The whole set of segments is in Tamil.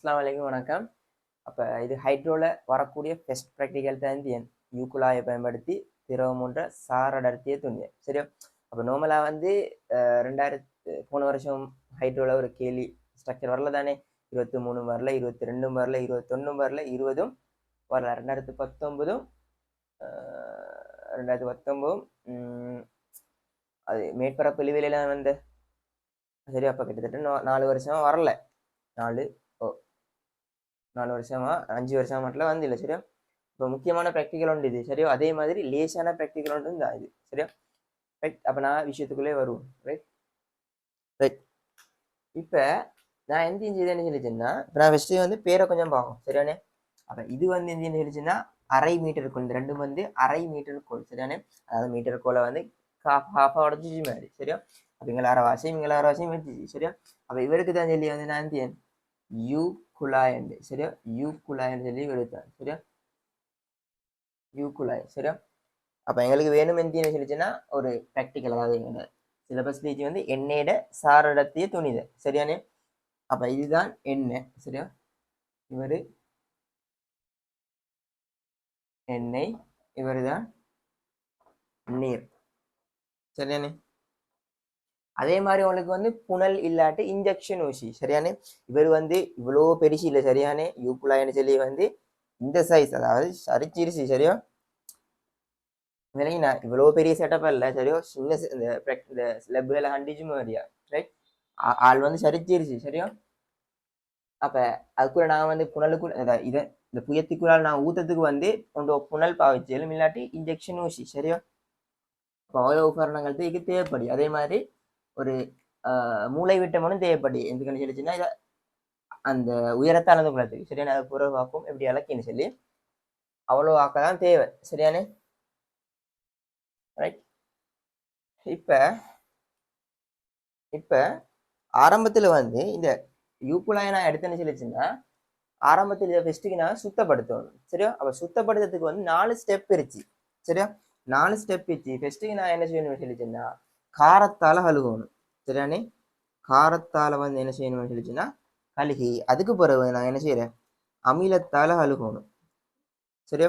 அஸ்ஸலாமு அலைக்கும் வணக்கம். அப்ப இது ஹைட்ரோல வரக்கூடிய ஃபர்ஸ்ட் பிராக்டிகல் தான் இது யூக்குழாயை பயன்படுத்தி திரவம் ஒன்ற சார் அடர்த்தியை துணிய சரியா. அப்ப நார்மலா வந்து 2000 போன வருஷம் ஹைட்ரோல ஒரு கேள்வி ஸ்ட்ரக்சர் வரல தானே. 23 வரல, 22 வரல, 21 வரல, 20 வரல. 2019 2019 அது மேற்பரப்பு இழிவில வந்த சரியா. அப்ப கிட்டத்தட்ட 4 வருஷமா வரல. 4 4 வருஷமா 5 வருஷமா மட்டும் வந்து இல்லை சரியா. இப்போ முக்கியமான ப்ராக்டிக்கல் ஒன்று இது சரியா. அதே மாதிரி லேசான ப்ராக்டிக்கல் ஒன்று தான் இது சரியா. ரைட். அப்போ நான் விஷயத்துக்குள்ளே வருவோம். Right right. இப்போ நான் எந்த இன்ஜினியர்னு சொல்லிச்சேன்னா, இப்போ நான் ஃபஸ்ட்டு வந்து பேரை கொஞ்சம் பார்க்கும் சரியானே. அப்போ இது வந்து எந்த சொல்லிச்சுன்னா அரை மீட்டர் கோல். இந்த ரெண்டும் வந்து அரை மீட்டர் கோல் சரியானே. அதாவது மீட்டர் கோலை வந்து ஹாஃபாக உடச்சிச்சு மாதிரி சரியா. அப்போ இங்கே அரை வாசியும் வச்சுச்சு சரியா. அப்போ இவருக்கு தான் சொல்லி வந்து நான் யூ குழாய் சரியா. யூ குழாய் சொல்லி எடுத்தேன் சரியா. யூ குழாய் சரியா. அப்போ எங்களுக்கு வேணும் என்ன சொல்லிச்சுன்னா ஒரு ப்ராக்டிக்கல், அதாவது எங்களோட சிலபஸ் பேஜ் வந்து எண்ணெயோட சாரடத்திய துணிது சரியானே. அப்போ இதுதான் எண்ணெய் சரியா. இவர் எண்ணெய், இவர் தான் நீர் சரியானே. அதே மாதிரி உங்களுக்கு வந்து புனல் இல்லாட்டி இன்ஜெக்ஷன் ஊசி சரியானே. இவர் வந்து இவ்வளோ பெருசு இல்லை சரியானே. யூக்குழாய்னு சொல்லி வந்து இந்த சைஸ், அதாவது சரிச்சிருச்சு சரியா. விலையினா இவ்வளோ பெரிய செட்டப் இல்லை சரியா. சின்ன இந்த ஸ்லெப்ல ஹண்டிச்சு மாதிரியா ரைட். ஆள் வந்து சரிச்சிருச்சு சரியா. அப்போ அதுக்குள்ள நான் வந்து புனலுக்குள்ள இதை இந்த புயத்துக்குள்ளால் நான் ஊத்தத்துக்கு வந்து கொண்டு புனல் பாவிச்சலும் இல்லாட்டி இன்ஜெக்ஷன் ஊசி சரியா. இப்போ அவ்வளோ உபகரணங்கள் இதுக்கு தேவைப்படி. அதே மாதிரி ஒரு மூளை விட்டமனும் தேவைப்படி. எதுக்குன்னு சொல்லிச்சுன்னா இதை அந்த உயரத்தை அளந்து குளத்துக்கு சரியான அதை புறவாக்கும் எப்படி இலக்கின்னு சொல்லி அவ்வளோ ஆக்கதான் தேவை சரியானே. ரைட். இப்போ இப்போ ஆரம்பத்தில் வந்து இந்த யூக்குழாயை நான் எடுத்தேன்னு சொல்லிச்சுன்னா ஆரம்பத்தில் இதை ஃபெஸ்ட்டுக்கு நான் சுத்தப்படுத்தணும் சரியா. அப்போ சுத்தப்படுத்துறதுக்கு வந்து 4 ஸ்டெப் இருச்சு சரியா. 4 ஸ்டெப் இருச்சு. ஃபெஸ்ட்டுக்கு நான் என்ன செய்யணும்னு சொல்லிச்சுன்னா காரத்தால் கழுகணும் சரியானே. காரத்தால் வந்து என்ன செய்யணும்னு சொல்லிச்சுன்னா கழுகி அதுக்கு பிறகு நான் என்ன செய்கிறேன் அமிலத்தால் கழுகணும் சரியா.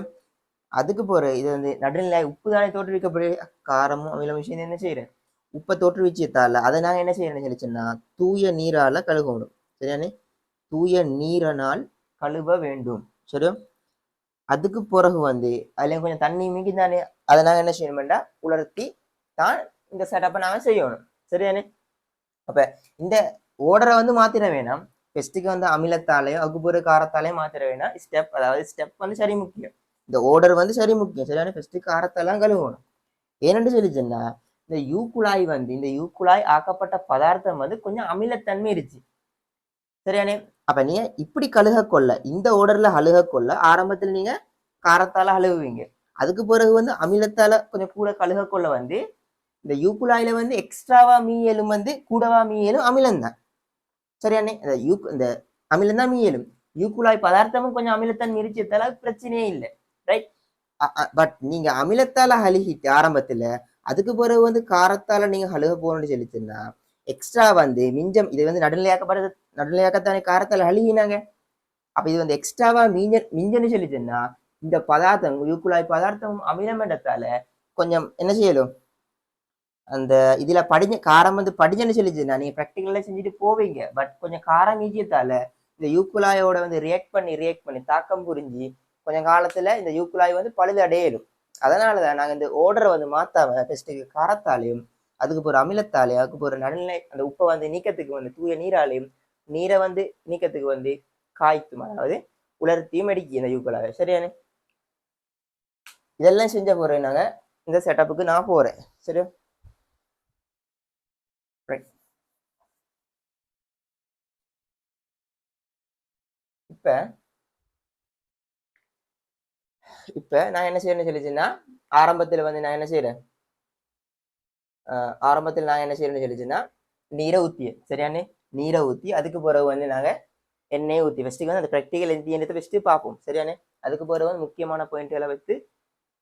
அதுக்கு பிறகு இது வந்து நடுநிலை உப்பு தானே தோற்றுவிக்கப்படு காரமும் அமிலம் விஷயம் என்ன செய்கிறேன் உப்பை தோற்றுவிச்சதால அதை நாங்கள் என்ன செய்யணும்னு சொல்லிச்சுன்னா தூய நீரால் கழுகணும் சரியானே. தூய நீரனால் கழுவ வேண்டும் சரியா. அதுக்கு பிறகு வந்து அதுல கொஞ்சம் தண்ணி மிங்கி தானே, அதை நாங்கள் என்ன செய்யணும்டா உலர்த்தி தான் இந்த செட்டப்பை நாங்கள் செய்யணும் சரியானே. அப்ப இந்த ஓர்டரை வந்து மாத்திர வேணாம். ஃபெஸ்ட்டுக்கு வந்து அமிலத்தாலையும் அகுபுர காரத்தாலையும் மாத்திர வேணாம். ஸ்டெப், அதாவது ஸ்டெப் வந்து சரி முக்கியம். இந்த ஓர்டர் வந்து சரி முக்கியம் சரியான. ஃபெஸ்ட்டுக்கு காரத்தெல்லாம் கழுவணும். ஏனென்று சொல்லிச்சுன்னா இந்த யூக்குழாய் வந்து இந்த யூக்குழாய் ஆக்கப்பட்ட பதார்த்தம் வந்து கொஞ்சம் அமிலத்தன்மை இருச்சு சரியானே. அப்ப நீங்க இப்படி கழுக கொள்ள இந்த ஓர்டர்ல அழுக கொள்ள ஆரம்பத்தில் நீங்க காரத்தால அழுகுவீங்க. அதுக்கு பிறகு வந்து அமிலத்தால கொஞ்சம் கூட கழுக கொள்ள வந்து இந்த யூக்குழாயில வந்து எக்ஸ்ட்ராவா மீயலும் வந்து கூடவா மீயலும் அமிலம் தான் சரியானே. இந்த அமிலம் தான் மீயலும். யூக்குழாய் பதார்த்தமும் கொஞ்சம் அமிலத்தான் மிரிச்சதால பிரச்சனையே இல்லை ரைட். பட் நீங்க அமிலத்தால அழுகிட்டு ஆரம்பத்துல அதுக்கு பிறகு வந்து காரத்தால நீங்க அழுக போகணும்னு சொல்லிச்சுன்னா எக்ஸ்ட்ரா வந்து மிஞ்சம் இது வந்து நடுநிலையாக்கத்தானே காரத்தால அழுகினாங்க. அப்ப இது வந்து எக்ஸ்ட்ராவா மிஞ்சன்னு சொல்லிச்சுன்னா இந்த பதார்த்தம் யூக்குழாய் பதார்த்தம் அமிலம் இடத்தால கொஞ்சம் என்ன செய்யலும் அந்த இதுல படிஞ்ச காரம் வந்து படிஞ்சன்னு சொல்லிச்சுன்னா நீங்க ப்ராக்டிக்கல்ல செஞ்சுட்டு போவீங்க. பட் கொஞ்சம் காரம் ஈஜியத்தால இந்த யூக்குழாயோட வந்து ரியாக்ட் பண்ணி தாக்கம் புரிஞ்சு கொஞ்சம் காலத்துல இந்த யூக்குழாய் வந்து பழுது அடையலும். அதனாலதான் நாங்க இந்த ஓர்டரை வந்து மாத்தாம ஃபெஸ்ட்டுக்கு காரத்தாலையும் அதுக்கு ஒரு அமிலத்தாலையும் அதுக்கு ஒரு நடுநிலை அந்த உப்பை வந்து நீக்கத்துக்கு வந்து தூய நீராலையும் நீரை வந்து நீக்கத்துக்கு வந்து காய்த்தும், அதாவது உலர்த்தியும் அடிக்கி இந்த யூக்குழாய் சரியானே. இதெல்லாம் செஞ்ச போறேன் நாங்க இந்த செட்டப்புக்கு நான் போறேன் சரியா. இப்ப இப்ப நான் என்ன செய்யணும்னு சொல்லிச்சுன்னா ஆரம்பத்துல வந்து நான் என்ன செய்யறேன் ஆரம்பத்தில் நாங்கள் என்ன செய்யணும்னு சொல்லிச்சுன்னா நீரை ஊற்றி சரியானே. நீரை ஊற்றி அதுக்கு பிறகு வந்து நாங்கள் எண்ணெயை ஊற்றி ஃபஸ்ட்டுக்கு வந்து அந்த ப்ராக்டிக்கல் எண்ணத்தை ஃபஸ்ட்டு பார்ப்போம் சரியானே. அதுக்கு பிறகு வந்து முக்கியமான பாயிண்ட்களை வைத்து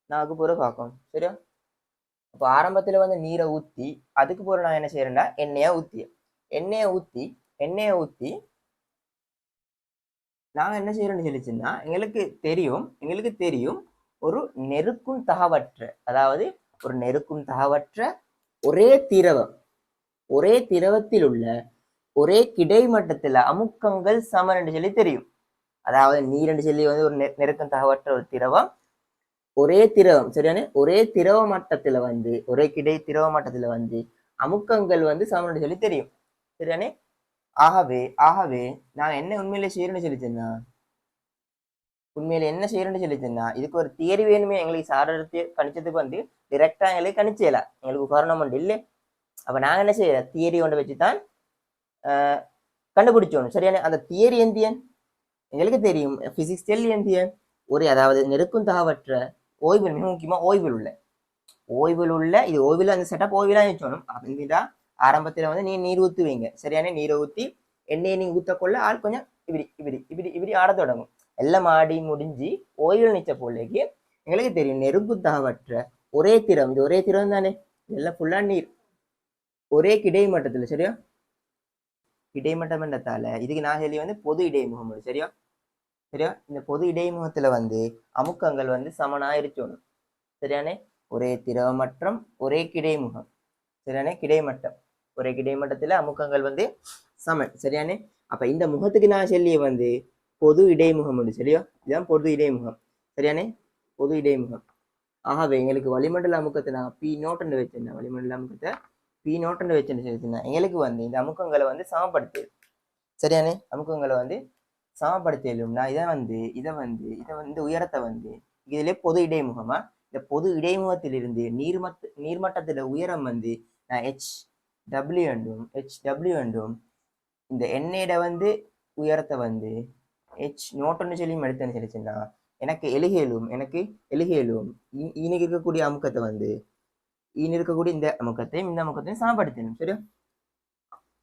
நான் அதுக்கு பிறகு பார்ப்போம் சரியா. அப்போ ஆரம்பத்தில் வந்து நீரை ஊற்றி அதுக்கு பிறகு நான் என்ன செய்யறேன்னா எண்ணெயை ஊற்றி நாங்கள் என்ன செய்யறோம்னு சொல்லிச்சுன்னா எங்களுக்கு தெரியும் ஒரு நெருக்கும் தகவற்ற, அதாவது ஒரு நெருக்கும் தகவற்ற ஒரே திரவம், ஒரே திரவத்தில் உள்ள ஒரே கிடைமட்டத்தில் அமுக்கங்கள் சமன் என்று சொல்லி தெரியும். அதாவது நீர் என்று சொல்லி வந்து ஒரு நெருக்கம் தகவற்ற ஒரு திரவம், ஒரே திரவம் சரியான ஒரே திரவ மட்டத்துல வந்து ஒரே திரவ மட்டத்துல வந்து அமுக்கங்கள் வந்து சமன் சொல்லி தெரியும் சரியானே. ஆகவே நான் என்ன உண்மையில செய்யறேன்னு சொல்லிச்சேன்னா உண்மையில என்ன செய்யறேன்னு சொல்லிச்சேன்னா இதுக்கு ஒரு தியரி வேணுமே. எங்களுக்கு சாரத்தை கணிச்சதுக்கு வந்து டிரெக்டா எங்களுக்கு கணிச்சல, எங்களுக்கு உதாரணம் உண்டு இல்லை. அப்ப நாங்க என்ன செய்யற தியரி ஒன்றை வச்சுதான் கண்டுபிடிச்சோம் சரியான. அந்த தியரி எந்தியன் எங்களுக்கு தெரியும், பிசிக்ஸ் டெல் எந்தியன் ஒரு அதாவது நெருக்கும் தகவற்ற ஓய்வில், மிக முக்கியமா ஓய்வில் உள்ள இது ஓய்வில் அந்த செட்டப் ஓய்விலாம் வச்சோணும். அப்படின்டா ஆரம்பத்துல வந்து நீர் ஊத்துவீங்க சரியான, நீரை ஊத்தி எண்ணெயை நீங்க ஊத்தக்கொள்ள ஆள் கொஞ்சம் இப்படி ஆட தொடங்கும். எல்லாம் ஆடி முடிஞ்சு ஓய்வில் நிச்ச போலேக்கு எங்களுக்கு தெரியும் நெருப்பு தகவற்ற ஒரே திறம், இது ஒரே திறம் தானே, எல்லாம் ஃபுல்லா நீர் ஒரே கிடைமட்டத்துல சரியா. இடைமட்டம் என்றதால இதுக்கு நான் சொல்லி வந்து பொது இடைமுகம் சரியா. இந்த பொது இடைமுகத்துல வந்து அமுக்கங்கள் வந்து சமனாயிருச்சோணும் சரியானே. ஒரே திரவமற்றம் ஒரே கிடைமுகம் சரியானே, கிடைமட்டம் ஒரே கிடைமட்டத்துல அமுக்கங்கள் வந்து சமன் சரியானே. அப்ப இந்த முகத்துக்கு நான் சொல்லிய வந்து பொது இடைமுகம் உண்டு சரியா. இதுதான் பொது இடைமுகம் சரியானே, பொது இடைமுகம். ஆகவே எங்களுக்கு வளிமண்டல அமுக்கத்தை நான் பி நோட்டுன்னு வச்சிருந்தேன், வளிமண்டல அமுக்கத்தை பி நோட்டுன்னு வச்சிருந்தேன். எங்களுக்கு வந்து இந்த அமுக்கங்களை வந்து சமப்படுத்து சரியானே, அமுக்கங்களை வந்து சமப்படுத்தியும் நான் இதை வந்து உயரத்தை வந்து இதுல பொது இடைமுகமா, இந்த பொது இடைமுகத்திலிருந்து நீர்மட்டத்துல உயரம் வந்து நான் ஹெச் என்றும் இந்த எண்ணெயிட வந்து உயரத்தை வந்து ஹெச் நோட்டுன்னு சொல்லி எடுத்தேன்னு சொல்லிச்சுன்னா எனக்கு எழுகேலும் ஈனுக்கு இருக்கக்கூடிய அமுக்கத்தை வந்து இருக்கக்கூடிய இந்த அமுக்கத்தையும் சமப்படுத்தணும் சரியா.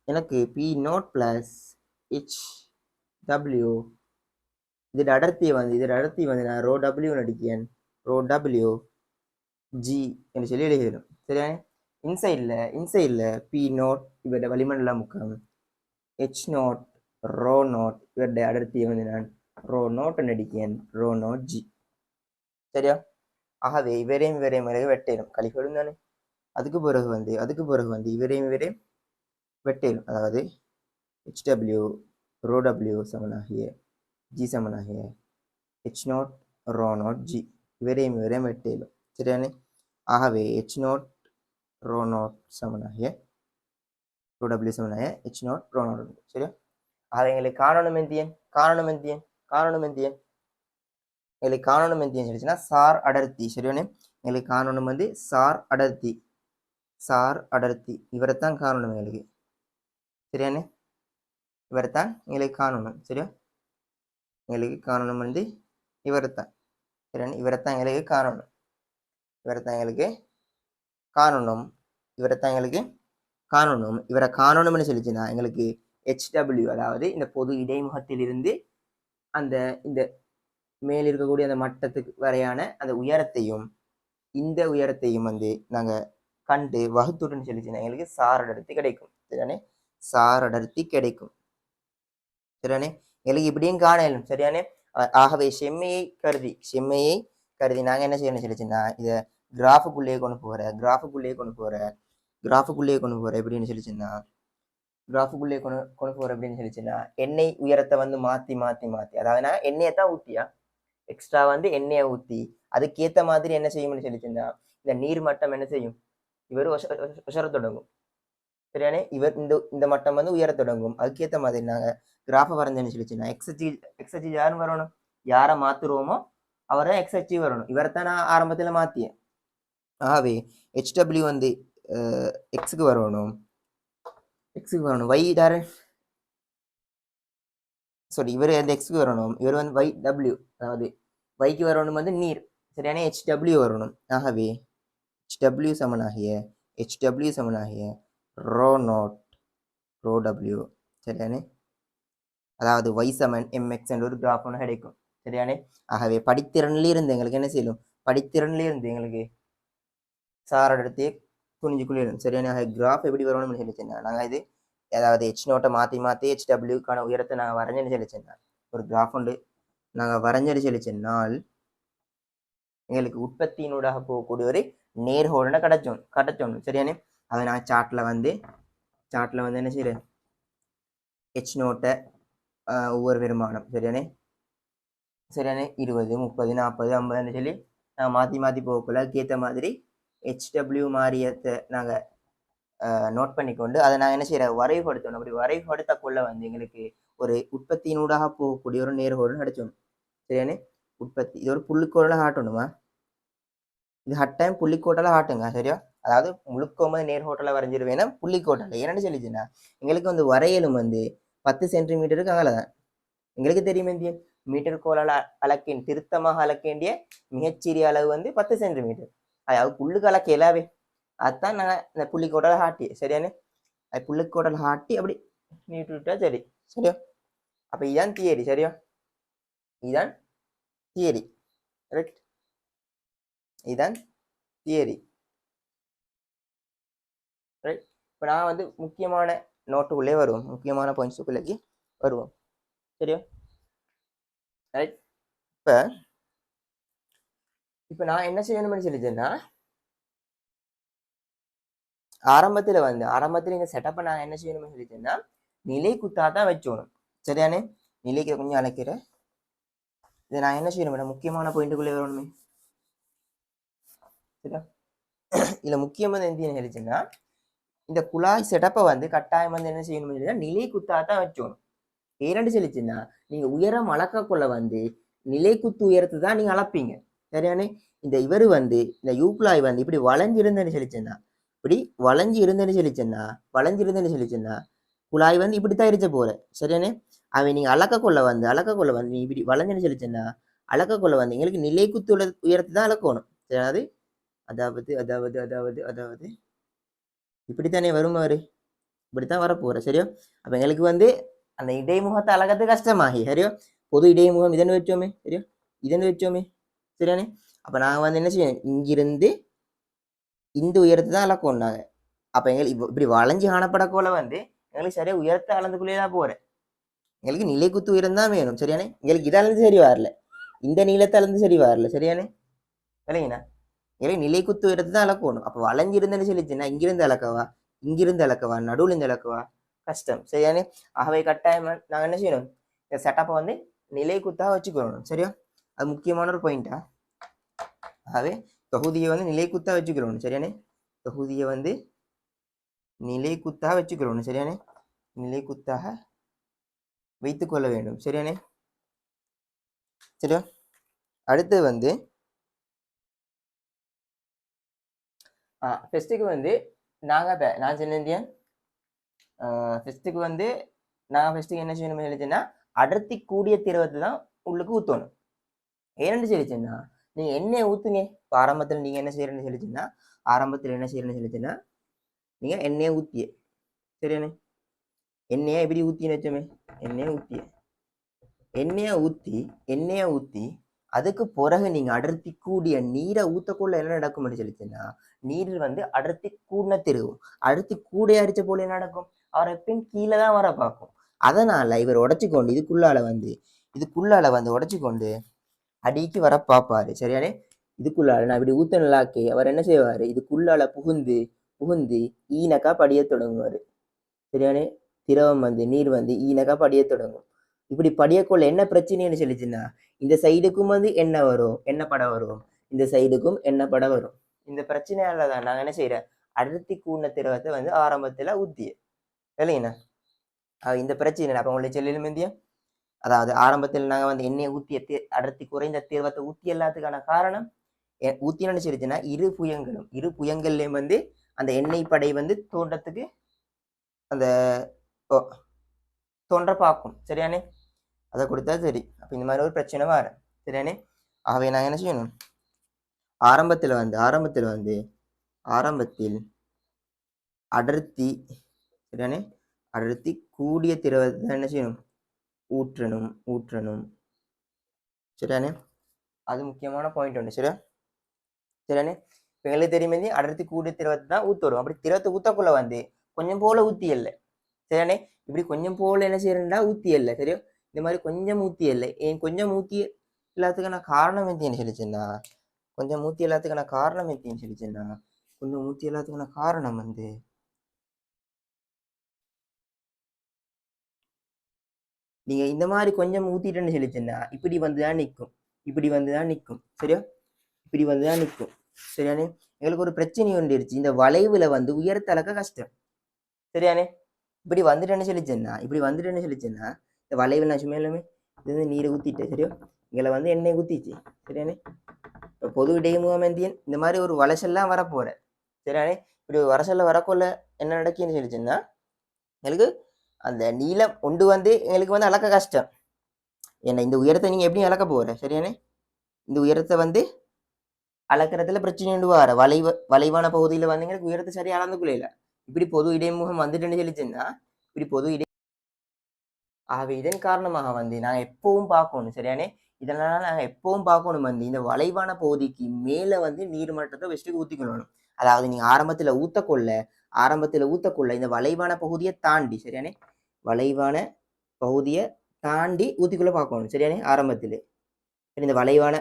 எனக்கு P naught plus H W இதோட அடர்த்தி வந்து நான் ரோ டபிள்யூ அடிக்கேன், ரோ டபிள்யூ ஜி என்று சொல்லி எழுதிடும் சரியா. இன்சைட்ல பி நோட் இவருடைய வளிமண்டல முக்கம், ஹெச் நோட் ரோ நோட் இவருடைய அடர்த்தியை வந்து நான் ரோ நோட் அடிக்கேன், ரோ நோட் ஜி சரியா. ஆகவே இவரையும் வெட்டேனும் கழிப்படும் தானே. அதுக்கு பிறகு வந்து இவரையும் வெட்டேனும், அதாவது ஹெச்டபிள்யூ ரோ டபிள்யூ சமனாகிய ஜி சமனாகிய H naught rho naught G இவரையும் வெட்டேனும் சரியானே. ஆகவே ஹெச் நோட் ரோ நோட் சமனாகிய ரோ டபிள்யூ சமனாகிய ஹெச் நோட் ரோ நோட் சரியா. ஆக எங்களுக்கு காணணும் எங்களுக்கு சொல்லிச்சுன்னா சார் அடர்த்தி சரியானே. எங்களுக்கு காணணும் வந்து சார் அடர்த்தி இவரைத்தான் காணணும் எங்களுக்கு சரியானே, இவரைத்தான் எங்களுக்கு காணணும் சரியா. எங்களுக்கு காணணும் வந்து இவரைத்தான் சரியானே, இவரைத்தான் எங்களுக்கு காணணும் இவரை காணணும்னு சொல்லிச்சுன்னா எங்களுக்கு ஹெச்டபிள்யூ அதாவது இந்த பொது இடைமுகத்திலிருந்து அந்த இந்த மேல் இருக்கக்கூடிய அந்த மட்டத்துக்கு வரையான அந்த உயரத்தையும் இந்த உயரத்தையும் வந்து நாங்க கண்டு வகுத்துட்டுன்னு சொல்லிச்சுன்னா எங்களுக்கு சார் அடர்த்தி கிடைக்கும் சரியானே, சார் அடர்த்தி கிடைக்கும் சரியானே. எங்களுக்கு இப்படியும் காணலும் சரியானே. ஆகவே செம்மையை கருதி நாங்க என்ன செய்யணும்னு சொல்லிச்சுன்னா இதை கிராஃபுக்குள்ளேயே கொண்டு போற எப்படின்னு சொல்லிச்சுன்னா எண்ணெய் உயரத்தை வந்து மாத்தி அதாவது நான் எண்ணெயை தான் ஊத்தியா எக்ஸ்ட்ரா வந்து எண்ணெயை ஊத்தி அதுக்கேத்த மாதிரி என்ன செய்யும்னு சொல்லிச்சுன்னா இந்த நீர் மட்டம் என்ன செய்யும், இவர் உசர தொடங்கும் சரியானே. இவர் இந்த மட்டம் வந்து உயர தொடங்கும். அதுக்கேற்ற மாதிரி நாங்க கிராஃபை வரைஞ்சேன்னு சொல்லிச்சுன்னா எக்ஸ்ஹெச் யாரும் வரணும், யாரை மாத்துருவோமோ அவரை எக்ஸ்ஹெச் வரணும். இவரைத்தான் நான் ஆரம்பத்துல மாத்தியேன். ஆகவே ஹெச்டபிள்யூ வந்து எக்ஸுக்கு வரணும், y சாரி இவர் அந்த எக்ஸுக்கு வரணும், இவர் வந்து y டபிள்யூ அதாவது வைக்கு வரணும் வந்து நீர் சரியான ஹெச்டபிள்யூ வரணும். ஆகவே ஹெச்டபிள்யூ சமனாகிய ரோ நோட் ரோ டபிள்யூ சரியானே, அதாவது y சமன் mx என்ற ஒரு கிராஃப் ஒன்று கிடைக்கும் சரியானே. ஆகவே படித்திறன்லேருந்து எங்களுக்கு என்ன செய்யணும், எங்களுக்கு சார் எடுத்து துணிஞ்சுக்குள்ளிடும் சரியானே. ஆக கிராஃப் எப்படி வரணும்னு சொல்லிச்சுன்னா நாங்கள் இது அதாவது ஹெச் நோட்டை மாற்றி ஹெச்டபிள்யூக்கான உயரத்தை நாங்கள் வரைஞ்சேன்னு சொல்லிச்சேன். ஒரு கிராஃப் ஒன்று நாங்கள் வரைஞ்சடிச்சு சொன்னால் எங்களுக்கு உற்பத்தியினூடாக போகக்கூடிய ஒரு நேர்கோடனை கிடைச்சோம் சரியானே. அதை நான் சார்ட்டில் வந்து என்ன செய்யுது ஹெச் நோட்டை ஒவ்வொரு வருமானம் சரியானே 20 30 40 50 சொல்லி நாங்கள் மாற்றி போகக்குள்ள அதுக்கேற்ற மாதிரி ஹெச்டபிள்யூ மாறியத்தை நாங்கள் நோட் பண்ணிக்கொண்டு அதை நான் என்ன செய்கிறேன் வரைவுபடுத்தணும். அப்படி வரைவுபடுத்தக்குள்ள வந்து எங்களுக்கு ஒரு உற்பத்தியினூடாக போகக்கூடிய ஒரு நேர்கோடு கிடைச்சோம் சரியானே. உற்பத்தி இது ஒரு புள்ளிக்கோடில் காட்டணுமா, இது ஹட்டாயம் புள்ளிக்கோட்டில் காட்டுங்க சரியா. அதாவது முழுக்கோமது நேர்கோட்டில் வரைஞ்சிருவேன்னா புள்ளிக்கோட்டில் என்னென்னு சொல்லிச்சுன்னா எங்களுக்கு வந்து வரையலும் வந்து 10 சென்டிமீட்டருக்கு அங்கே தான் எங்களுக்கு தெரியும் இந்திய மீட்டர் கோளால் திருத்தமாக அளக்கேண்டிய மிகச்சிறிய அளவு வந்து 10 சென்டிமீட்டர். அதாவது புல்லுக்கு அளக்க எல்லாவே அதுதான் நாங்கள் இந்த புள்ளிக்கோட்டில் ஹாட்டி சரியானே. அது புள்ளிக்கோட்டில் ஹாட்டி அப்படி நீட்டு விட்டா சரி சரியா. அப்போ இதுதான் தியரி சரியா, இதுதான் தியரி ரைட், இதுதான் தியரி ரைட். இப்போ நான் வந்து முக்கியமான நோட்டுக்குள்ளே வருவோம், முக்கியமான பாயிண்ட்ஸுக்குள்ளேக்கு வருவோம் சரியா ரைட். இப்போ நான் என்ன செய்யணும்னு சொல்லிச்சேன்னா ஆரம்பத்தில் இந்த செட்டப்பை நான் என்ன செய்யணும்னு சொல்லிச்சேன்னா நிலை குத்தா தான் வச்சோணும் சரியானே. நிலைக்கு கொஞ்சம் அழைக்கிறேன். இதை நான் என்ன செய்யணும் முக்கியமான பாயிண்ட்டுக்குள்ளே வரணுமே சரியா. இதில் முக்கியமான எந்த சொல்லிச்சுன்னா இந்த குழாய் செட்டப்பை வந்து கட்டாயம் வந்து என்ன செய்யணும்னு சொல்லிச்சுன்னா நிலை குத்தா தான் வச்சோணும். ஏன்னு சொல்லிச்சுன்னா நீங்க உயரம் அளக்கக்குள்ள வந்து நிலை குத்து உயரத்தை தான் நீங்க அளப்பீங்க சரியானே. இந்த இவர் வந்து இந்த யூக்குழாய் வந்து இப்படி வளைஞ்சிருந்தேன்னு சொல்லிச்சுன்னா வளைஞ்சிருந்தேன்னு சொல்லிச்சுன்னா குழாய் வந்து இப்படித்தான் இருச்ச போற சரியானே. அவன் நீங்க அளக்கக்குள்ள வந்து நீ இப்படி வளைஞ்சுன்னு சொல்லிச்சுன்னா அளக்கக்குள்ள வந்து எங்களுக்கு நிலை குத்து உயரத்தை தான் அளக்கணும் சரி. அதாவது இப்படித்தானே வருமாறு இப்படித்தான் வரப்போற சரியா. அப்ப எங்களுக்கு வந்து அந்த இடைமுகத்தை அழகத்து கஷ்டமாகி சரியோ. பொது இடைமுகம் இதன்னு வச்சோமே சரியோ, இதன்னு வச்சோமே சரியானே. அப்ப நாங்க வந்து என்ன செய்யணும் இங்கிருந்து இந்த உயரத்தை தான் அளக்கணும் நாங்க. அப்ப எங்களுக்கு இப்படி வளைஞ்சு காணப்படக்கோல வந்து எங்களுக்கு சரியா உயரத்தை அளந்துக்குள்ளேதான் போறேன். எங்களுக்கு நிலை குத்து உயரம் தான் வேணும் சரியானே. எங்களுக்கு இதை அளந்து சரி வரல, இந்த நீளத்தை அளந்து சரி வரல சரியானே இல்லைங்கண்ணா. எங்களுக்கு நிலை குத்து உயரத்தை தான் அளக்கணும். அப்ப வளைஞ்சு இருந்தேன்னு சொல்லிச்சுன்னா இங்கிருந்து அளக்கவா நடுவில் இருந்து அளக்கவா கஷ்டம் சரியானே. ஆகவே கட்டாயம் நாங்கள் என்ன செய்யணும் இந்த செட்டப்பை வந்து நிலை குத்தாக வச்சுக்கணும் சரியா. அது முக்கியமான ஒரு பாயிண்டா. ஆகவே தொகுதியை வந்து நிலை குத்தாக வச்சுக்கிறோம் சரியானே. தொகுதியை வந்து நிலை குத்தாக வச்சுக்கிறோம் சரியானே, நிலை குத்தாக வைத்துக்கொள்ள வேண்டும் சரியானே சரியா. அடுத்து வந்து ஃபெஸ்ட்டுக்கு வந்து நான் சொன்னேன் ஃபெஸ்ட்டுக்கு வந்து நான் ஃபெஸ்ட்டுக்கு என்ன செய்யணும்னு சொல்லிச்சேன்னா அடர்த்தி கூடிய திரவத்தை தான் உள்ளுக்கு ஊற்றணும். ஏன்னு சொல்லிச்சேன்னா நீங்கள் எண்ணெயை ஊற்றுங்க. இப்போ ஆரம்பத்தில் நீங்கள் என்ன செய்யறேன்னு சொல்லிச்சுன்னா நீங்கள் எண்ணெயை ஊற்றிய சரியானே. எண்ணெயை எப்படி ஊற்றின்னு வச்சோமே எண்ணெயை ஊற்றி அதுக்கு பிறகு நீங்கள் அடர்த்தி கூடிய நீரை ஊற்றக்குள்ள என்ன நடக்கும்னு சொல்லிச்சுன்னா நீரில் வந்து அடர்த்தி கூடின திருவும் அடர்த்தி கூட அரிச்ச போல என்ன நடக்கும் அவர் எப்பயும் கீழே தான் வர பார்க்கும். அதனால இவர் உடைச்சிக்கொண்டு இதுக்குள்ளால வந்து உடைச்சிக்கொண்டு அடிக்கு வர பார்ப்பாரு சரியானே. இதுக்குள்ளால நான் இப்படி ஊத்த நல்லாக்கே அவர் என்ன செய்வாரு இதுக்குள்ளால புகுந்து ஈனக்கா படிய தொடங்குவாரு சரியானே. திரவம் வந்து நீர் வந்து ஈனக்கா படிய தொடங்கும். இப்படி படியக்குள்ள என்ன பிரச்சனைன்னு சொல்லிச்சுன்னா இந்த சைடுக்கும் வந்து எண்ணெய் பட வரும், இந்த சைடுக்கும் எண்ணெய் பட வரும். இந்த பிரச்சனையால தான் நாங்கள் என்ன செய்யறேன் அடர்த்தி கூடின திரவத்தை வந்து ஆரம்பத்துல ஊத்திய இல்லைங்கண்ணா. இந்த பிரச்சனை அப்ப உங்களுக்கு செல்லிலும் இந்தியா. அதாவது ஆரம்பத்தில் நாங்கள் வந்து எண்ணெயை ஊற்றிய அடர்த்தி குறைந்த திரவத்தை ஊற்றி எல்லாத்துக்கான காரணம் ஊற்றி நினைச்சிருச்சுன்னா இரு புயங்கள்லையும் வந்து அந்த எண்ணெய் படை வந்து தோன்றத்துக்கு அந்த தோன்ற பார்க்கும் சரியானே. அதை கொடுத்தா சரி. அப்போ இந்த மாதிரி ஒரு பிரச்சனை வர சரியானே. ஆகவே நாங்கள் என்ன செய்யணும் ஆரம்பத்தில் அடர்த்தி சரியானே அடர்த்தி கூடிய திரவத்தை என்ன செய்யணும் ஊற்றணும் சரியானே. அது முக்கியமான பாயிண்ட் ஒன்று சரியானே. இப்போ எங்களுக்கு தெரியுமே அடர்த்தி கூடிய திரவத்தை தான் ஊற்றுறோம். அப்படி திரவத்தை ஊற்றக்குள்ள வந்து கொஞ்சம் போல ஊற்றி இல்லை சரியானே. இப்படி கொஞ்சம் போல என்ன செய்யறா ஊற்றி இல்லை சரியா. இந்த மாதிரி கொஞ்சம் மூத்தி இல்லை ஏன் கொஞ்சம் மூத்தி எல்லாத்துக்கான காரணம் எத்தின்னு சொல்லிச்சுன்னா கொஞ்சம் மூத்தி எல்லாத்துக்கான காரணம் எத்தின்னு சொல்லிச்சுன்னா கொஞ்சம் மூத்தி எல்லாத்துக்கான காரணம் வந்து நீங்க இந்த மாதிரி கொஞ்சம் ஊத்திட்டேன்னு சொல்லிச்சுன்னா இப்படி வந்துதான் நிற்கும் இப்படி வந்துதான் நிற்கும் சரியா இப்படி வந்துதான் நிற்கும் சரியானே எங்களுக்கு ஒரு பிரச்சனை ஒன்றுருச்சு இந்த வளைவுல வந்து உயரத்தளக்க கஷ்டம் சரியானே இப்படி வந்துட்டேன்னு சொல்லிச்சேன்னா இப்படி வந்துட்டேன்னு சொல்லிச்சேன்னா இந்த வளைவில் நான் சும்மா எல்லாமே இது வந்து நீரை ஊற்றிட்டேன் சரியா இங்கே வந்து எண்ணெய் ஊற்றிச்சு சரியானே இப்போ பொது இடைமுகமேந்தியன் இந்த மாதிரி ஒரு வளசெல்லாம் வரப்போகிற சரியானே இப்படி ஒரு வரசல்ல வரக்குள்ள என்ன நடக்குன்னு சொல்லிச்சுன்னா எங்களுக்கு அந்த நீளம் கொண்டு வந்து எங்களுக்கு வந்து அளக்க கஷ்டம் ஏன்னா இந்த உயரத்தை நீங்கள் எப்படி அளக்க போகிற சரியானே இந்த உயரத்தை வந்து அளக்கிறதுல பிரச்சனை உண்டு வர வளைவான பகுதியில் வந்து எங்களுக்கு உயரத்தை சரியாக அளந்துக்குள்ள இல்லை இப்படி பொது இடைமுகம் வந்துட்டுன்னு சொல்லிச்சுன்னா இப்படி பொது இடை ஆகவே இதன் காரணமாக வந்து நாங்கள் எப்பவும் பார்க்கணும் சரியானே இதனால நாங்கள் எப்பவும் பார்க்கணும் வந்து இந்த வளைவான பகுதிக்கு மேலே வந்து நீர்மட்டத்தை வச்சுட்டு ஊற்றிக்கணும் அதாவது நீங்கள் ஆரம்பத்தில் ஊற்றக்கொள்ள இந்த வளைவான பகுதியை தாண்டி சரியானே வளைவான பகுதியை தாண்டி ஊற்றிக்குள்ள பார்க்கணும் சரியானே ஆரம்பத்தில் சரி இந்த வளைவான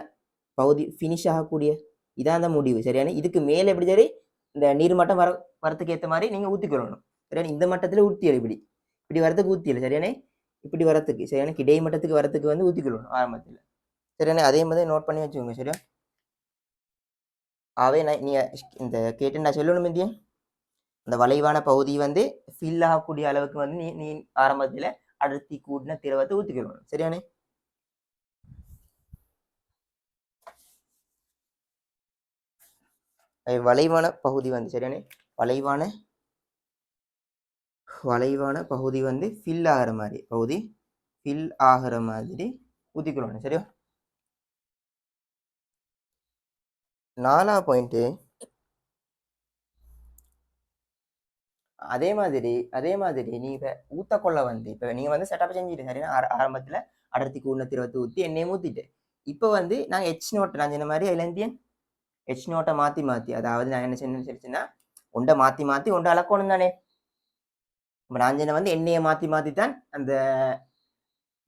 பகுதி ஃபினிஷ் ஆகக்கூடிய இதான் அந்த முடிவு சரியானே இதுக்கு மேலே எப்படி சரி இந்த நீர்மட்டம் வரத்துக்கு ஏற்ற மாதிரி நீங்கள் ஊற்றிக்கொள்ளணும் சரியானே இந்த மட்டத்தில் ஊற்றியல் இப்படி வரத்துக்கு ஊற்றியல் சரியானே இப்படி வரத்துக்கு சரியான கிடை மட்டத்துக்கு வரத்துக்கு வந்து ஊற்றிக்கொள்ளணும் ஆரம்பத்தில் சரியானே அதே மாதிரி நோட் பண்ணி வச்சுக்கோங்க சரியா ஆகவே நீங்கள் இந்த கேட்டு நான் சொல்லணும் இந்தியா அந்த வளைவான பகுதி வந்து ஃபில் ஆகக்கூடிய அளவுக்கு வந்து நீ ஆரம்பத்தில் அடர்த்தி கூடின திரவத்தை ஊற்றிக்கொள்ளணும் சரியானே வளைவான பகுதி வந்து சரியானே வளைவான பகுதி வந்து ஃபில் ஆகிற மாதிரி ஊற்றிக்கொள்ளணும் சரியா 4வது பாயிண்ட்டு அதே மாதிரி நீங்க ஊத்தக்கொள்ள வந்து இப்ப நீங்க வந்து செட்டப் செஞ்சுட்டு சரியா ஆரம்பத்துல அடர்த்தி கூடின திரவத்தை ஊற்றி எண்ணெயை ஊத்திட்டு இப்போ வந்து நாங்க ஹெச் நோட்டை நான் சொன்ன மாதிரி இலந்தியன் ஹெச் நோட்டை மாத்தி அதாவது நான் என்ன செஞ்சேன்னா உண்டை மாத்தி உண்டை அளக்கணும் தானே இப்போ நான் சொன்ன வந்து எண்ணெயை மாத்தி தான் அந்த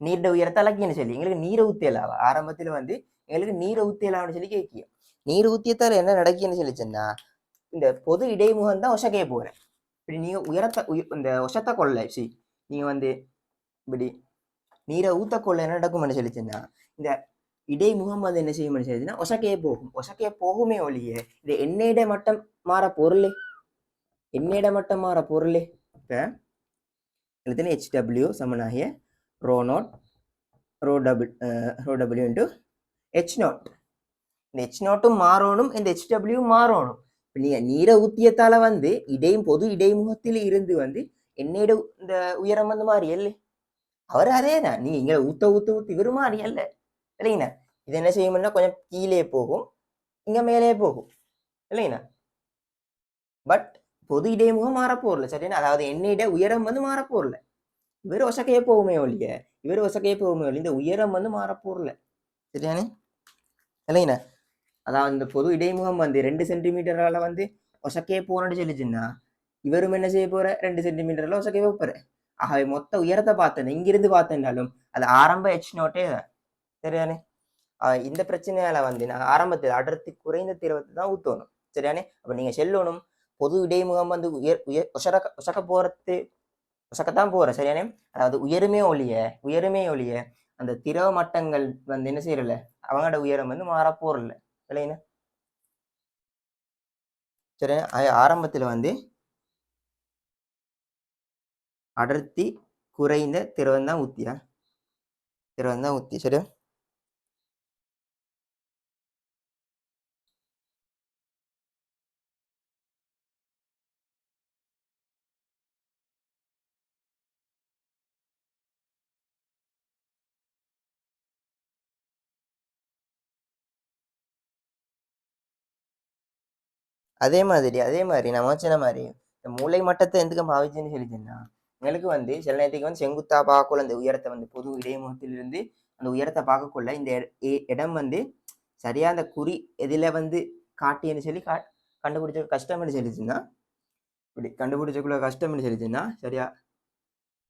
நீர்ட உயரத்தை அளக்கின்னு சொல்லி எங்களுக்கு நீரை ஊத்தியலாவா ஆரம்பத்துல வந்து எங்களுக்கு நீரை ஊத்தியலாம்னு சொல்லி கேட்கிய நீர் ஊத்தியத்தால் என்ன நடக்குன்னு சொல்லிச்சுன்னா இந்த பொது இடைமுகம் தான் ஒசக்கைய போகிறேன் இப்படி நீங்க இந்த ஒசத்தை கொள்ள நீங்க வந்து இப்படி நீரை ஊத்தக்கொள்ள என்ன நடக்கும்னு சொல்லிச்சுன்னா இந்த இடைமுகம் வந்து என்ன செய்யும்னு சொல்லிச்சுன்னா ஒசக்கையே போகுமே ஒழிய இந்த எண்ணெயிட மட்டம் மாற பொருளே இப்ப எழுத்துல HW சமனாகிய rho W into H naught இந்த ஹெச் நாட்டும் மாறணும் இந்த HW மாறணும் நீங்க நீரை ஊத்தியத்தால வந்து பொது இடைமுகத்தில் இருந்து வந்து எண்ணெயோட இந்த உயரம் வந்து மாறி இல்லை அவர் அதே தான் நீங்க இங்க ஊத்த இவரு மாறி அல்ல இல்லைங்கண்ணா இது என்ன செய்யும்னா கொஞ்சம் கீழே போகும் இங்க மேலே போகும் இல்லைங்கண்ணா பட் பொது இடைமுகம் மாறப்போர்ல சரியா அதாவது எண்ணெயோட உயரம் வந்து மாறப்போர்ல இவர் ஒசக்கையே போகுமே ஒழிய இந்த உயரம் வந்து மாறப்போர்ல சரியானே இல்லைங்கண்ணா அதாவது இந்த பொது இடைமுகம் வந்து 2 சென்டிமீட்டரால வந்து ஒசக்கையே போறேன்னு சொல்லிச்சுன்னா இவரும் என்ன செய்ய போற 2 சென்டிமீட்டர்ல ஒசக்கையே போற ஆகவே மொத்த உயரத்தை பார்த்தேன் இங்கிருந்து பார்த்தேன்னாலும் அது ஆரம்ப ஹெச் நோட்டே சரியானே இந்த பிரச்சனையால வந்து நான் ஆரம்பத்தில் அடர்த்தி குறைந்த திரவத்தை தான் ஊற்றணும் சரியானே அப்ப நீங்க செல்லணும் பொது இடைமுகம் வந்து ஒசக்கத்தான் போற சரியானே அதாவது உயருமே ஒழிய அந்த திரவ மட்டங்கள் வந்து என்ன செய்யறல அவங்களோட உயரம் வந்து மாறப்போறல இல்லைன்னா சரி ஆரம்பத்துல வந்து அடர்த்தி குறைந்த திரவம் தான் ஊத்தி சரியா அதே மாதிரி நம்ம சொன்ன மாதிரி இந்த மூளை மட்டத்தை எதுக்கு பாவிச்சுன்னு சொல்லிச்சுன்னா எங்களுக்கு வந்து சில நேரத்துக்கு வந்து செங்குத்தா பார்க்கக்குள்ள அந்த உயரத்தை வந்து பொது இடைமுகத்திலிருந்து அந்த உயரத்தை பார்க்கக்குள்ள இந்த இடம் வந்து சரியா அந்த குறி எதில வந்து காட்டின்னு சொல்லி கண்டுபிடிச்ச கஷ்டம்னு சொல்லிச்சுன்னா இப்படி கண்டுபிடிச்சக்குள்ள கஷ்டம்னு சொல்லிச்சுன்னா சரியா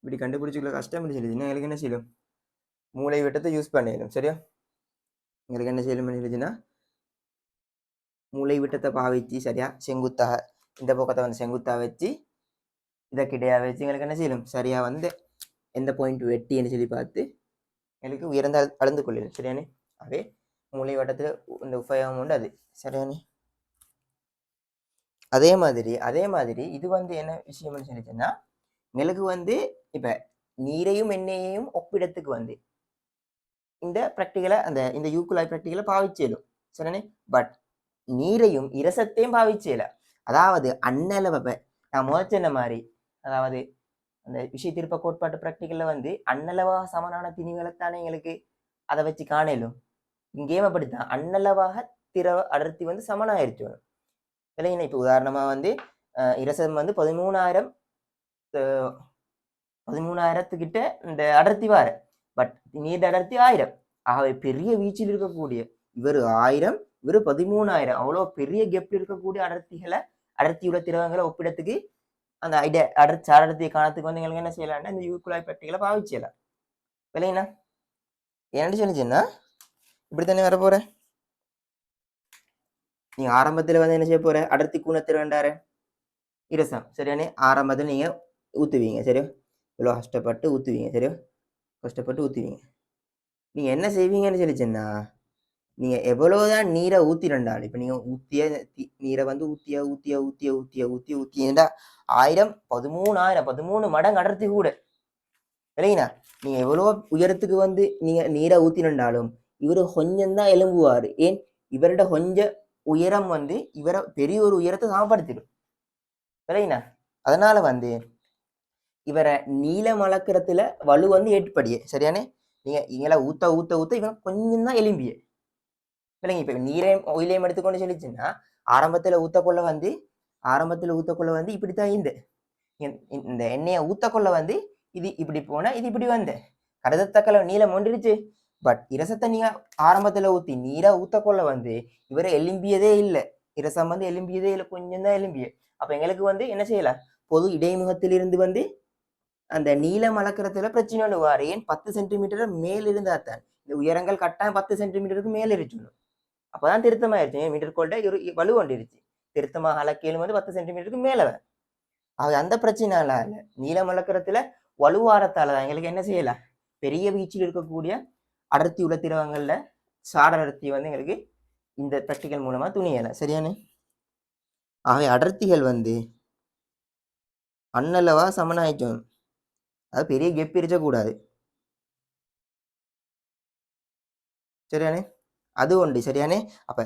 இப்படி கண்டுபிடிச்சக்குள்ள கஷ்டம்னு சொல்லிச்சுன்னா எங்களுக்கு என்ன செய்யும் மூளை விட்டத்தை யூஸ் பண்ணிடணும். சரியா? உங்களுக்கு என்ன செய்யணும் இருந்துச்சுன்னா மூளை விட்டத்தை பாவிச்சு சரியா செங்குத்தாக இந்த பக்கத்தை வந்து செங்குத்தாக வச்சு இதை கிடையா வச்சு எங்களுக்கு என்ன செய்யணும் சரியா வந்து எந்த பாயிண்ட் வெட்டின்னு சொல்லி பார்த்து எங்களுக்கு உயர்ந்த அளந்து கொள்ளணும். சரியானே? அதே மூளை வட்டத்தில் இந்த உபயோகம் உண்டு அது. சரியானே? அதே மாதிரி இது வந்து என்ன விஷயம்னு சொல்லிச்சுன்னா எங்களுக்கு வந்து இப்ப நீரையும் எண்ணெயையும் ஒப்பிடத்துக்கு வந்து இந்த ப்ராக்டிக்கலை இந்த யூக்குலாய் ப்ராக்டிக்கலை பாவிச்சேலும். சரியானே? பட் நீரையும் இரசத்தையும் பாவிச்சேல. அதாவது அன்னளவை நான் முதல் சொன்ன மாதிரி அதாவது அந்த விஷய திருப்ப கோட்பாட்டு ப்ராக்டிக்கல்ல வந்து அன்னளவாக சமனான திணிவுகளைத்தானே எங்களுக்கு அதை வச்சு காணலும். இங்கேயும் அப்படித்தான் அன்னளவாக திரவ அடர்த்தி வந்து சமனாயிருச்சு இல்லைங்கண்ணா. இப்போ உதாரணமா வந்து இரசம் வந்து 13,000 இந்த அடர்த்தி வார. பட் நீர் அடர்த்தி 1000. ஆகவே பெரிய வீச்சில் இருக்கக்கூடிய இவர் 1000 இவர் 13,000 அவ்வளோ பெரிய கெப்ல இருக்கக்கூடிய அடர்த்தியுள்ள திரவங்களை ஒப்பிடத்துக்கு அந்த அடர்த்தியை காணத்துக்கு வந்து எங்களுக்கு என்ன செய்யலாம்னா இந்த யூக்குலாய் ப்ராக்டிக்கலை பாவிச்சிடலாம். இல்லைங்கண்ணா என்னன்னு சொல்லிச்சுன்னா இப்படித்தானே வர போற. நீங்க ஆரம்பத்துல வந்து என்ன செய்ய போற அடர்த்தி கூணத்திர வேண்டாரு இரசம். சரியானே? ஆரம்பத்தில் நீங்க ஊத்துவீங்க. சரியா? இவ்வளோ கஷ்டப்பட்டு ஊத்துவீங்க. சரியா? கஷ்டப்பட்டு ஊத்துவீங்க. நீங்க என்ன செய்வீங்கன்னு சொல்லிச்சுன்னா நீங்க எவ்வளவுதான் நீரை ஊத்திரண்டாலும் இப்ப நீங்க ஊத்திய நீரை வந்து ஊத்தியண்டா 1000 13 மடங்கு அடர்த்தி கூட இல்லைங்கண்ணா. நீங்க எவ்வளவு உயரத்துக்கு வந்து நீங்க நீரை ஊத்தினண்டாலும் இவரு கொஞ்சம்தான் எலும்புவாரு. ஏன் இவரோட கொஞ்ச உயரம் வந்து இவரை பெரிய ஒரு உயரத்தை சமப்படுத்திடும். இல்லைங்கண்ணா. அதனால வந்து இவரை நீளம் அளக்கிறதுல வலு வந்து ஏற்படியே. சரியானே? நீங்க இங்களை ஊத்த இவன் கொஞ்சம் தான் எலும்பிய இல்லைங்க. இப்ப நீரையும் ஒயிலையும் எடுத்துக்கொண்டு சொல்லிச்சுன்னா ஆரம்பத்துல ஊத்தக்கொள்ள வந்து இப்படித்தான் இந்த எண்ணெயை ஊத்தக்கொள்ள வந்து இது இப்படி போனா இது இப்படி வந்து கருதத்தக்கல நீளம் ஒன்றிருச்சு. பட் இரசத்தை நீங்க ஆரம்பத்துல ஊத்தி நீரை ஊத்தக்கொள்ள வந்து இவரை எலும்பியதே இல்லை. இரசம் வந்து எலும்பியதே இல்லை, கொஞ்சம் தான் எலும்பிய. அப்ப எங்களுக்கு வந்து என்ன செய்யலாம் பொது இடைமுகத்திலிருந்து வந்து அந்த நீளம் அளக்கிறதுல பிரச்சனை ஒன்று வாரு. ஏன் 10 சென்டிமீட்டர் மேல் இருந்தாத்தான் இந்த உயரங்கள் கட்டாயம் 10 சென்டிமீட்டருக்கு மேல் இருக்கணும். அப்பதான் திருத்தமாயிருச்சு. மீட்டர் கோல்ட ஒரு வலு கொண்டிருச்சு. திருத்தமாக அளக்கையிலும் வந்து 10 சென்டிமீட்டருக்கு மேல. அது அந்த பிரச்சனைனால நீளம் அளக்கிறதுல வலுவாரத்தாலதான் எங்களுக்கு என்ன செய்யலாம் பெரிய வீச்சில் இருக்கக்கூடிய அடர்த்தி உள்ள திரவங்கள்ல சாட அடர்த்தி வந்து எங்களுக்கு இந்த ப்ராக்டிக்கல் மூலமா துணியல. சரியானே? ஆகவே அடர்த்திகள் வந்து அண்ணளவா சமனாயிட்டோம். அது பெரிய கெப் இருக்கக்கூடாது. சரியானே? அது உண்டு. சரியானே? அப்ப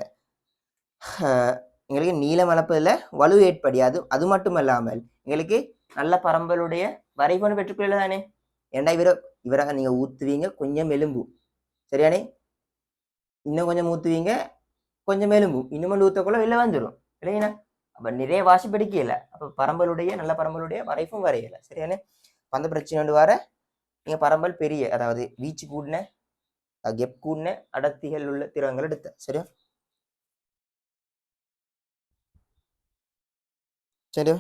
எங்களுக்கு நீளம் அளப்பதில் வலு ஏற்படி அது மட்டுமல்லாமல் எங்களுக்கு நல்ல பரம்பலுடைய வரைபடம் பெற்றுக்கொள்ள தானே. ஏண்டா இவரை நீங்க ஊத்துவீங்க கொஞ்சம் எலும்பு. சரியானே? இன்னும் கொஞ்சம் ஊத்துவீங்க கொஞ்சம் எலும்பு. இன்னும் ஊத்தக்குள்ள வெளில வந்துடும் இல்லைங்கண்ணா. அப்ப நிறைய வாசி படிக்கல. அப்ப நல்ல பரம்பலுடைய வரைப்பும் வரையல. சரியானே? அந்த பிரச்சனை கொண்டு வர நீங்க பரம்பல் பெரிய அதாவது வீச்சு கூடின கெப் கூடின அடர்த்திகள் உள்ள திரவங்கள் எடுத்த. சரியா? சரியா?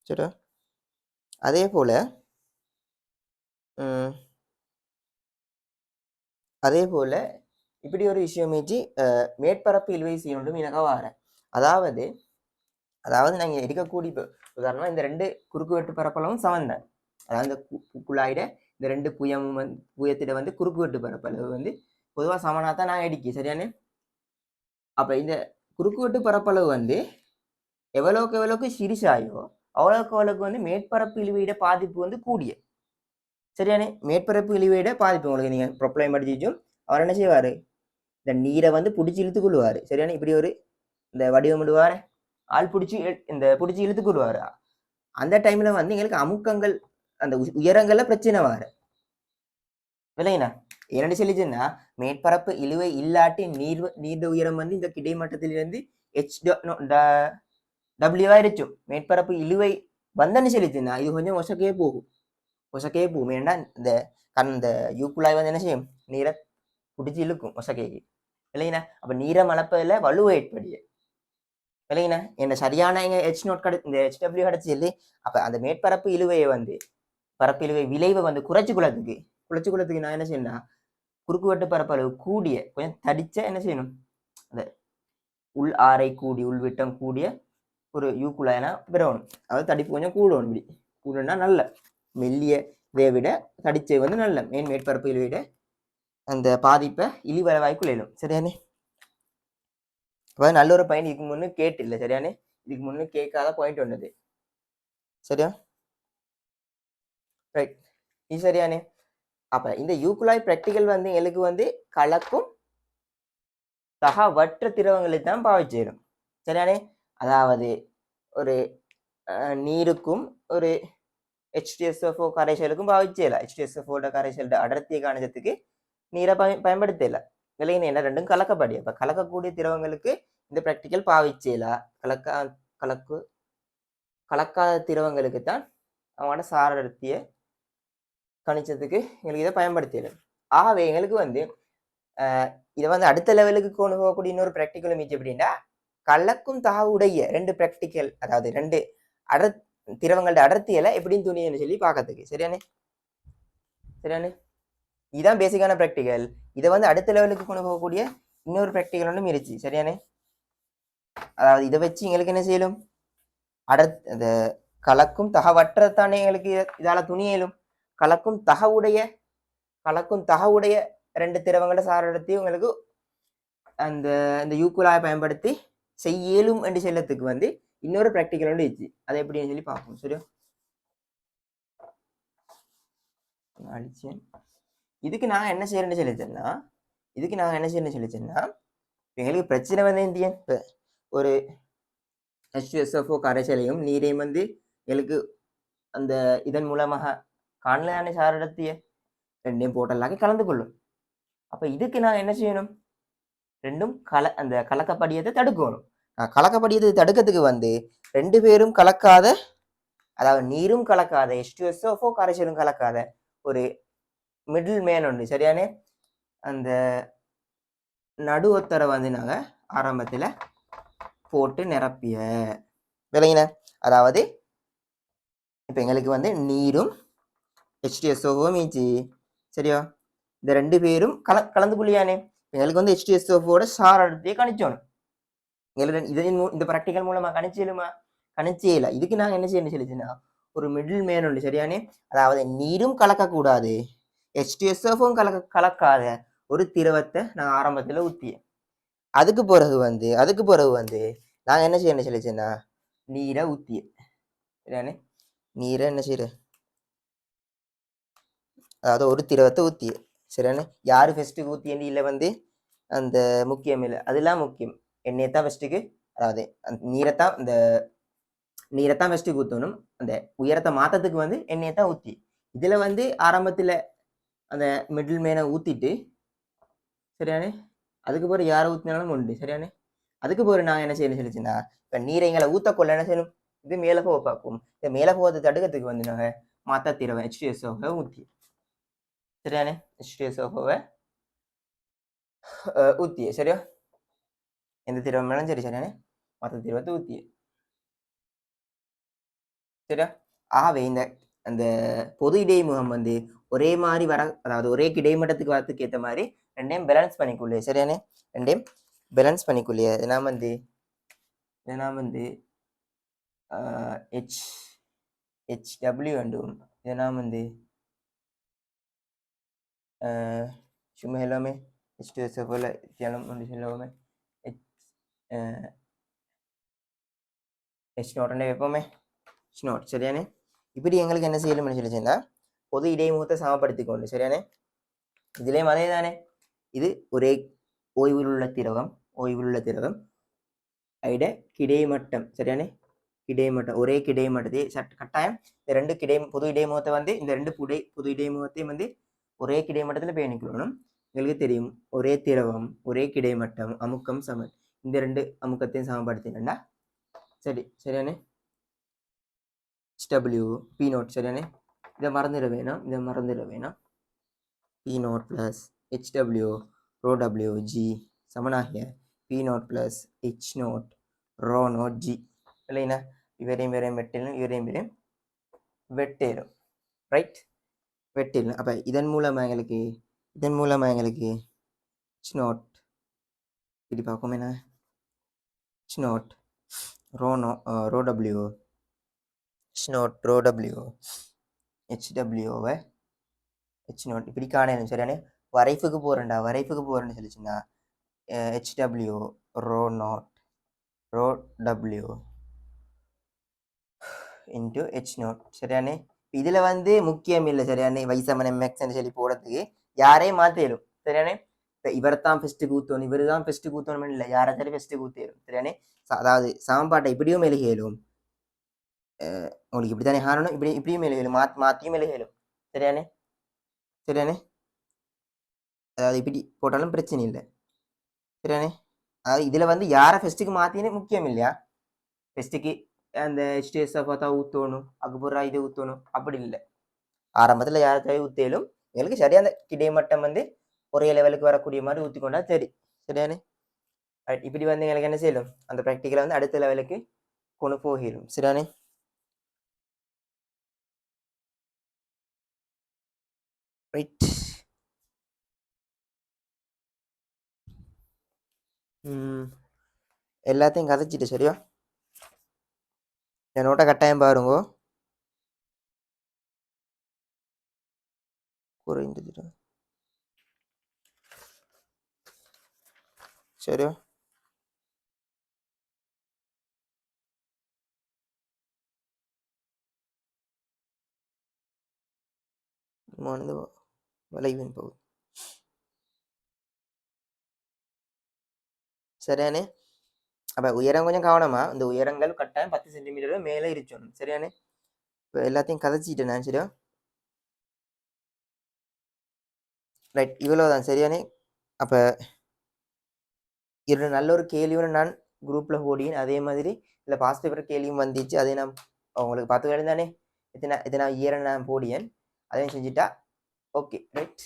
சரியா? அதே போல இப்படி ஒரு விஷயம் மேற்பரப்பு இழுவை செய்யணும் எனக்கு வார. அதாவது நாங்க எடுக்கக்கூடிய உதாரணமா இந்த 2 குறுக்கு வெட்டு பரப்பளவும் சமந்தான். அதாவது இந்த குழாயிட இந்த 2 புயத்திட வந்து குறுக்கு வெட்டு பரப்பளவு வந்து பொதுவா சமனாத்தான் நான் எடுக்கி. சரியானே? அப்ப இந்த குறுக்கு வெட்டு பரப்பளவு வந்து எவ்வளவுக்கு சிறிசாயோ அவ்வளவுக்கு வந்து மேற்பரப்பு இழுவையிட பாதிப்பு வந்து கூடிய. சரியானே? மேற்பரப்பு இழுவையிட பாதிப்பு உங்களுக்கு நீங்க ப்ரொப்ளைம் படிச்சும் அவர் என்ன செய்வாரு இந்த நீரை வந்து பிடிச்சி இழுத்துக்கொள்வாரு. சரியானே? இப்படி ஒரு இந்த வடிவமிடுவாரு ஆள் பிடிச்சி இழுத்துக்கொள்வாரு. அந்த டைம்ல வந்து எங்களுக்கு அமுக்கங்கள் அந்த உயரங்கள்ல பிரச்சனை வாரு இல்லைங்கண்ணா. என்னன்னு சொல்லிச்சுன்னா மேற்பரப்பு இழுவை இல்லாட்டி நீர் உயரம் வந்து இந்த கிடைமட்டத்திலிருந்து HW ஆயிருச்சும். மேற்பரப்பு இழுவை வந்தன்னு சொல்லிச்சுன்னா இது கொஞ்சம் ஒசக்கே போகும். ஏன்னா இந்த யூக்குழாய் வந்து என்ன செய்யும் நீரை பிடிச்சி இழுக்கும் ஒசக்கைக்கு இல்லைங்கண்ணா. அப்ப நீரை மலப்பதில் வலுவை ஏற்படிய. இல்லைங்கண்ணா என்ன சரியான எங்க ஹெச் நோட் இந்த ஹெச்டபிள்யூ கிடைச்சி இல்லை. அப்ப அந்த மேற்பரப்பு இழுவையை வந்து பரப்பு இழுவை விளைவை வந்து குறைச்சிக்குள்ளத்துக்கு நான் என்ன செய்யணும்னா குறுக்குவெட்டு பரப்பளவு கூடிய கொஞ்சம் தடிச்ச என்ன செய்யணும் அந்த உள் ஆரை கூடி உள்விட்டம் கூடிய ஒரு யூக்குழாயனா பெறணும். அதாவது தடிப்பு கொஞ்சம் கூடணும். இப்படி கூடனா நல்ல மெல்லிய இதை விட தடிச்சை வந்து நல்ல மேற்பரப்பு இதை விட அந்த பாதிப்பை இழிவரவாய்க்குள்ள எழும். சரியானே? இப்போ நல்ல ஒரு பயன் இதுக்கு முன்னு கேட்டு இல்லை. சரியானே? இதுக்கு முன்னு கேட்காத பாயிண்ட் ஒன்றுது. சரியா? ரைட், இது சரியானே? அப்ப இந்த யூக்குழாய் பிராக்டிக்கல் வந்து எங்களுக்கு வந்து கலக்கும் தகவற்ற திரவங்களுக்கு தான் பாவிச்சிடும். சரியானே? அதாவது ஒரு நீருக்கும் ஒரு H2SO4 கரைசலுக்கும் பாவிச்சேலாம். H2SO4 கரைசல் அடர்த்தியை காணிச்சதுக்கு நீரை பயன்படுத்தல. இல்லைங்க என்ன ரெண்டும் கலக்கப்படி. அப்ப கலக்கக்கூடிய திரவங்களுக்கு இந்த பிராக்டிக்கல் பாவிச்சேலா. கலக்காத திரவங்களுக்கு தான் அவங்களோட சார அடர்த்தியை கணிச்சதுக்கு எங்களுக்கு இதை பயன்படுத்தல. ஆகவே எங்களுக்கு வந்து இதை வந்து அடுத்த லெவலுக்கு கொண்டு போகக்கூடிய இன்னொரு பிராக்டிக்கல் மீச்சு எப்படின்னா கலக்கும் தகவுடைய ரெண்டு பிராக்டிக்கல், அதாவது ரெண்டு திரவங்களோட அடர்த்தியில எப்படின்னு துணின்னு சொல்லி பார்க்கறதுக்கு. சரியானே? இதுதான் பேசிக்கான பிராக்டிக்கல். இதை வந்து அடுத்த லெவலுக்கு கொண்டு போகக்கூடிய இன்னொரு பிராக்டிக்கல் ஒன்று மீறிச்சு. சரியானே? அதாவது இதை வச்சு எங்களுக்கு என்ன செய்யலும் அந்த கலக்கும் தகவற்றத்தானே எங்களுக்கு இதால துணியலும் கலக்கும் தகவுடைய ரெண்டு திரவங்களோட சார அடர்த்தி உங்களுக்கு அந்த யூக்குழாயை பயன்படுத்தி செய்யலும் என்று செல்லத்துக்கு வந்து இன்னொரு பிராக்டிக்கல் ஒன்று இருந்துச்சு. அதை எப்படின்னு சொல்லி பார்ப்போம். சரியா? அழிச்சேன். இதுக்கு நாங்கள் என்ன செய்யறேன்னு சொல்லிச்சேன்னா எங்களுக்கு பிரச்சனை வந்து இந்திய ஒரு H2SO4 கரைசலையும் நீரையும் வந்து எங்களுக்கு அந்த இதன் மூலமாக காணலான சார அடர்த்திய ரெண்டையும் போட்டலாக கலந்து கொள்ளும். அப்ப இதுக்கு நான் என்ன செய்யணும்? ரெண்டும் அந்த கலக்கப்படியதை தடுக்கணும். கலக்கப்படியதை தடுக்கிறதுக்கு வந்து ரெண்டு பேரும் கலக்காத, அதாவது நீரும் கலக்காத H2SO4 கரைசலும் கலக்காத ஒரு மிடில் மேன் உண்டு. சரியானே? அந்த நடு ஒத்தரை வந்து நாங்க ஆரம்பத்துல போட்டு நிரப்பிய விளங்கின. அதாவது இப்ப எங்களுக்கு வந்து நீரும் H2SO4 மீச்சு. சரியா? இந்த ரெண்டு பேரும் கலந்து புள்ளியானே எங்களுக்கு வந்து H2SO4 சார அடர்த்தியை கணிச்சோணும். எங்களுக்கு இந்த பிராக்டிக்கல் மூலமா கணிச்சியல. இதுக்கு நாங்க என்ன செய்யணும் சொல்லிச்சுன்னா ஒரு மிடில் மேன் உண்டு. சரியானே? அதாவது நீரும் கலக்கக்கூடாது, H2SO4 கலக்காத ஒரு திரவத்தை நான் ஆரம்பத்துல ஊத்திய. அதுக்கு பிறகு வந்து நாங்க என்ன செய்யணும் சொல்லிச்சுன்னா நீரை ஊத்திய. சரியானே? நீரை என்ன செய்யற, அதாவது ஒரு திரவத்தை ஊத்திய. சரியானே? யாரு ஃபர்ஸ்ட்டுக்கு ஊத்தியன்னு இல்லை வந்து அந்த முக்கியம் இல்லை, அதெல்லாம் முக்கியம். எண்ணெயத்தான் ஃபர்ஸ்ட்டுக்கு, அதாவது அந்த நீரைத்தான் ஃபர்ஸ்ட்டுக்கு ஊற்றணும். அந்த உயரத்தை மாற்றத்துக்கு வந்து எண்ணெயத்தான் ஊற்றி இதுல வந்து ஆரம்பத்துல அந்த மிடில் மேனை ஊத்திட்டு, சரியானே? அதுக்கு பிறகு யாரை ஊத்தினாலும் உண்டு. சரியானே? அதுக்கு பிறகு நான் என்ன செய்யணும் சொல்லிச்சுன்னா இப்ப நீரை எங்களை ஊத்தக்கொள்ள என்ன செய்யணும், இது மேலே போக பார்க்கும். இந்த மேலே போகிறத தடுக்கிறதுக்கு வந்து நாங்க மாத்த திரவம் H2SO4 ஊத்தி. சரியானே? H2SO4 ஊத்திய. சரியா? எந்த திரவம் வேணாலும் சரி. சரியானே? மற்ற திரவத்தை ஊத்திய. சரியா? ஆகவே அந்த பொது இடைமுகம் வந்து ஒரே மாதிரி அதாவது ஒரே கிடைமட்டத்துக்கு வரத்துக்கு ஏற்ற மாதிரி ரெண்டையும் பேலன்ஸ் பண்ணிக்கொள்ளே. சரியானே? ரெண்டையும் பேலன்ஸ் பண்ணிக்கொள்ளே. இதெல்லாம் வந்து HW வேண்டும். இதெல்லாம் வந்து சும்மா எல்லாமே H2SO4 தியானம் ஒன்று எல்லாமே H0 வைப்போமே, H0. சரியானே? இப்படி எங்களுக்கு என்ன செய்யணும்னு சொல்லிச்சுன்னா பொது இடைமுகத்தை சமப்படுத்தி கொண்டு. சரியானே? இதுலேயும் அதே தானே, இது ஒரே ஓய்வில் உள்ள திரவம் ஐட கிடைமட்டம். சரியானே? கிடைமட்டம், ஒரே கிடைமட்டத்தை கட்டாயம் இந்த ரெண்டு பொது இடைமுகத்தை வந்து இந்த ரெண்டு பொது இடைமுகத்தையும் வந்து ஒரே கிடைமட்டத்தில் பயணிக்கணும். எங்களுக்கு தெரியும் ஒரே திரவம் ஒரே கிடைமட்டம் அமுக்கம் சமன், இந்த ரெண்டு அமுக்கத்தையும் சமப்படுத்தினா சரி. சரியானே? HW P0. சரியானே? இதை மறந்துட வேணாம். P0 plus HW rho W G சமனாகிய P0 plus H0 rho naught G இல்லைன்னா இவரையும் வெட்டிலும் இவரையும் வெட்டேரும் ரைட் வெட்டிலும். அப்போ இதன் மூலமாக எங்களுக்கு இட்ஸ் நாட் இப்படி பார்ப்போம் என்ன it's not rho W it's not rho W ஹெச்டபிள்யூவை ஹெச் நாட் இப்படி காணணும் சரியானே. வரைஃபுக்கு போகிறேன்னு சொல்லிச்சுன்னா HW rho W into H naught சரியானே. இதில் முக்கியம் இல்லை சரியானே. வைசமன் எம்எக்ஸ்ன்னு சொல்லி போகிறதுக்கு யாரையும் மாற்றிடும் சரியானே. இப்போ இவரைத்தான் ஃபெஸ்ட்டுக்கு ஊற்றணும் இவர் தான் ஃபெஸ்ட்டுக்கு ஊற்றணும் இல்லை யாராச்சும் ஃபெஸ்ட்டுக்கு ஊற்றிடும் சரியானே. அதாவது சமன்பாட்டை இப்படியும் எழுதிடும் உங்களுக்கு இப்படி தானே காணணும் இப்படியும் எழுதிடும் மாற்றியும் எழுதிடும் சரியானே. அதாவது இப்படி போட்டாலும் பிரச்சனை இல்லை சரியானே. அதாவது இதில் யாரை ஃபெஸ்ட்டுக்கு மாற்றினே முக்கியம் இல்லையா. ஃபெஸ்ட்டுக்கு அந்த ஹெச்டிஎஸ்ஸை பார்த்தா ஊற்றணும் அதுக்கப்புறம் இது ஊற்றணும் அப்படி இல்லை. ஆரம்பத்தில் யாராச்சும் ஊற்றலும் எங்களுக்கு சரியான கிடைமட்டம் ஒரே லெவலுக்கு வரக்கூடிய மாதிரி ஊற்றிக்கொண்டா சரியானே. இப்படி எங்களுக்கு என்ன செய்யலும் அந்த ப்ராக்டிக்கலை அடுத்த லெவலுக்கு கொண்டு போகிடும் சரியானே. ரைட் எல்லாத்தையும் கதைச்சிட்டு சரியா. என் நோட்டை கட்டாயம் பாருங்க. குறைந்தது சரியா. விளைவின் போகுது சரியானே. அப்போ உயரம் கொஞ்சம் கவனமா இந்த உயரங்கள் கட்டாயம் 10 சென்டிமீட்டர் மேலே இருக்கணும் சரியானே. இப்போ எல்லாத்தையும் கதைச்சிட்டேன் நான் சரியா. ரைட் இவ்வளோதான் சரியானே. அப்போ இது நல்ல ஒரு கேள்வியோட நான் குரூப்பில் ஓடினேன். அதே மாதிரி இல்லை பாஸ் பேப்பர் கேள்வியும் வந்துச்சு. அதை நான் உங்களுக்கு பார்த்து வேணும் இத்தனை இயரை நான் போடியேன் அதையும் செஞ்சுட்டா ஓகே ரைட்.